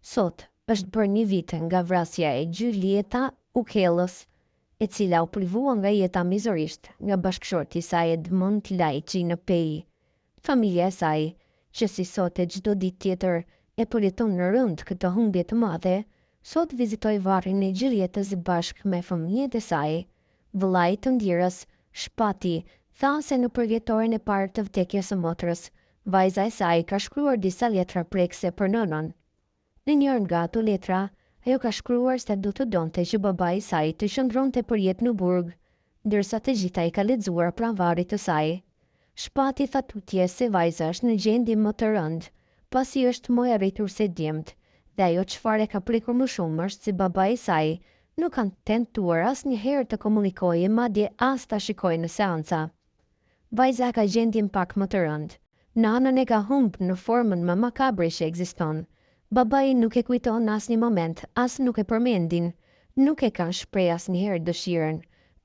Sot është bërë një vit nga vrasja e Gjulieta Ukellës, e cila u privua nga jeta mizërisht nga bashkëshorti i saj Edmund Lajçi në Peji. Familja e saj, që si sot e çdo ditë tjetër e përjeton në rënd këtë humbje të madhe, sot vizitoi varrin e Gjulietës bashkë me fëmijët e saj. Vëllai të ndjerës, Shpati, tha se në përvjetoren e parë të vdekjes së motrës, vajza e saj ka shkruar disa letra prekse për nënën. Në njërë nga ato letra, ajo ka shkruar se do të donte që babai i saj të qëndronte për jetë në burg, ndërsa të gjitha i ka lexuar pranvarit të saj. Shpati tha tutje se vajza është në gjendje më të rëndë, pasi është më e rritur se djemt, dhe ajo çfarë ka prekur më shumë është se babai i saj nuk kanë tentuar asnjëherë të komunikojë, madje as ta shikojë në seanca. Vajza ka gjendjen pak më të rëndë. Nanën e ka humbë në formën më makabre që ekziston. Babai nuk e kujton asnjë moment, as nuk e përmendin, nuk e kanë shpreh asnjëherë dëshirën.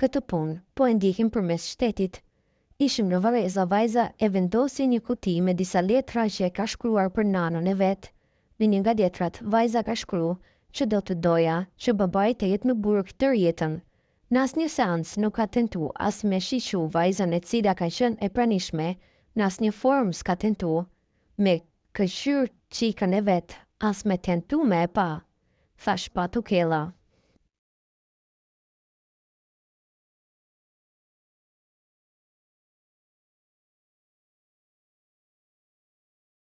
Këtë punë po e ndjekim përmes shtetit. Ishim në Vareza, vajza e vendosi një kuti me disa letra që e ka shkruar për nanën e vet. Në një nga letrat, vajza ka shkruar që do të doja që babai të jetë në burg tërë jetën. Në asnjë seancë nuk ka tentu as me shiqu vajzën e cila ka qenë e pranishme, në asnjë formë s'ka tentu me këshyr çikën e vet, as me tentu me e pa, tha Shpat Ukella.